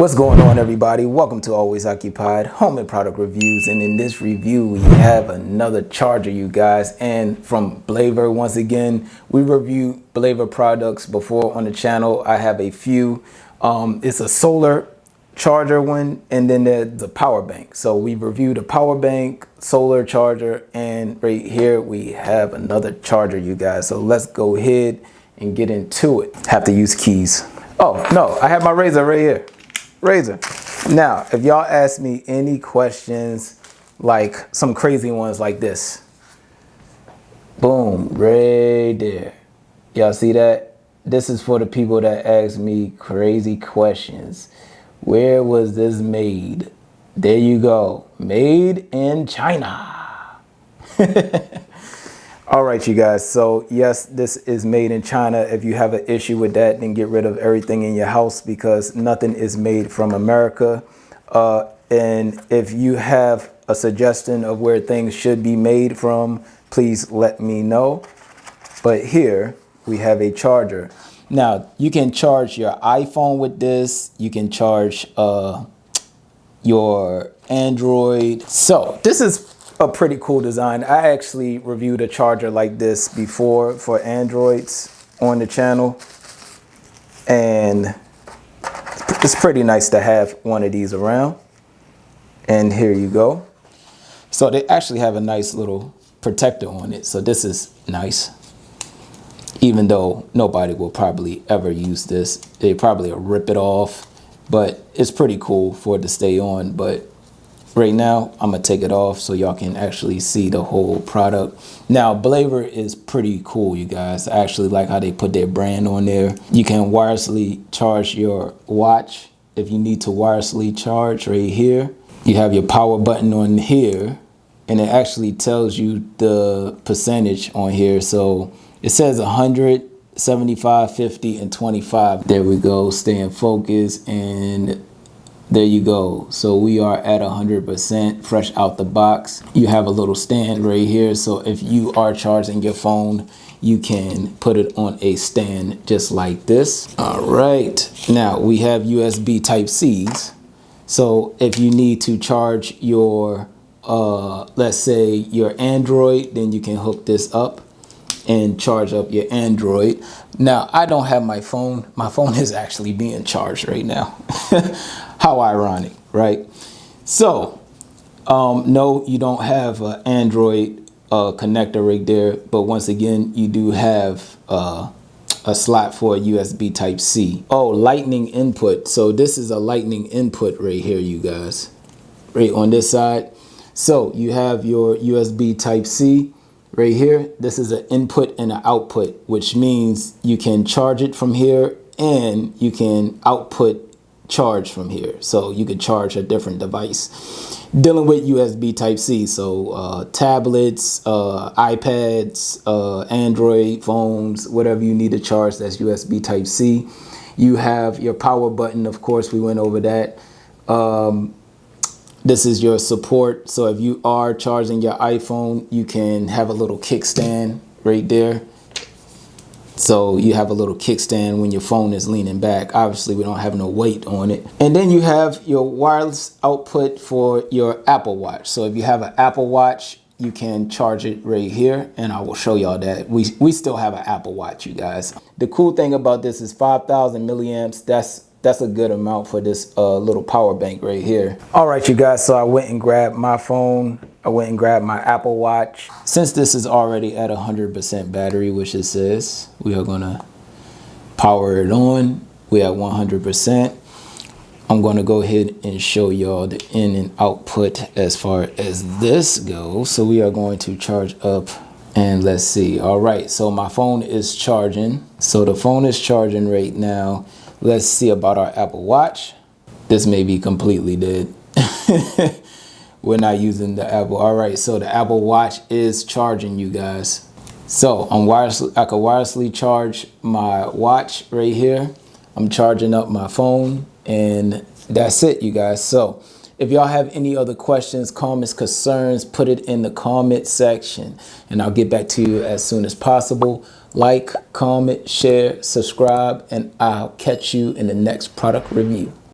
What's going on, everybody? Welcome to Always Occupied Home and Product Reviews. And in this review, we have another charger, you guys, and from BLAVOR. Once again, we reviewed BLAVOR products before on the channel. I have a few. It's a solar charger one, and then there's the power bank. So we reviewed a power bank, solar charger, and right here we have another charger, you guys. So let's go ahead and get into it. Have to use keys. Oh no, I have my razor right here. Razor. Now, if y'all ask me any questions, like some crazy ones like this, boom, right there. Y'all see that? This is for the people that ask me crazy questions. Where was this made? There you go. Made in China. All right, you guys. So yes, this is made in China. If you have an issue with that, then get rid of everything in your house because nothing is made from America. And if you have a suggestion of where things should be made from, please let me know. But here we have a charger. Now you can charge your iPhone with this. You can charge your Android. So this is a pretty cool design. I actually reviewed a charger like this before for Androids on the channel, and it's pretty nice to have one of these around. And here you go. So they actually have a nice little protector on it, so this is nice, even though nobody will probably ever use this. They probably will rip it off, but it's pretty cool for it to stay on. But right now, I'm gonna take it off so y'all can actually see the whole product. Now, BLAVOR is pretty cool, you guys. I actually like how they put their brand on there. You can wirelessly charge your watch if you need to wirelessly charge right here. You have your power button on here, and it actually tells you the percentage on here. So it says 100, 75, 50, and 25. There we go, stay in focus, and there you go. So we are at 100% fresh out the box. You have a little stand right here. So if you are charging your phone, you can put it on a stand just like this. All right. Now we have USB Type-Cs. So if you need to charge your, let's say your Android, then you can hook this up and charge up your Android. Now, I don't have my phone. My phone is actually being charged right now. How ironic, right? So, no, you don't have an Android connector right there. But once again, you do have a slot for a USB Type-C. Oh, lightning input. So this is a lightning input right here, you guys. Right on this side. So you have your USB Type-C. Right here, this is an input and an output, which means you can charge it from here and you can output charge from here. So you could charge a different device. Dealing with USB Type-C, so tablets, iPads, Android phones, whatever you need to charge, that's USB Type-C. You have your power button, of course, we went over that. This is your support. So if you are charging your iPhone, you can have a little kickstand right there. So you have a little kickstand when your phone is leaning back. Obviously, we don't have no weight on it. And then you have your wireless output for your Apple Watch. So if you have an Apple Watch, you can charge it right here, and I will show y'all that. We still have an Apple Watch, you guys. The cool thing about this is 5,000 milliamps. That's a good amount for this little power bank right here. All right, you guys, so I went and grabbed my phone. I went and grabbed my Apple Watch. Since this is already at 100% battery, which it says, we are gonna power it on. We at 100%. I'm gonna go ahead and show y'all the in and output as far as this goes. So we are going to charge up, and let's see. All right, so my phone is charging. So the phone is charging right now. Let's see about our Apple Watch. This may be completely dead. We're not using the Apple. All right, so the Apple Watch is charging, you guys. So I can wirelessly charge my watch right here. I'm charging up my phone, and that's it, you guys. So if y'all have any other questions, comments, concerns, put it in the comment section, and I'll get back to you as soon as possible. Like, comment, share, subscribe, and I'll catch you in the next product review.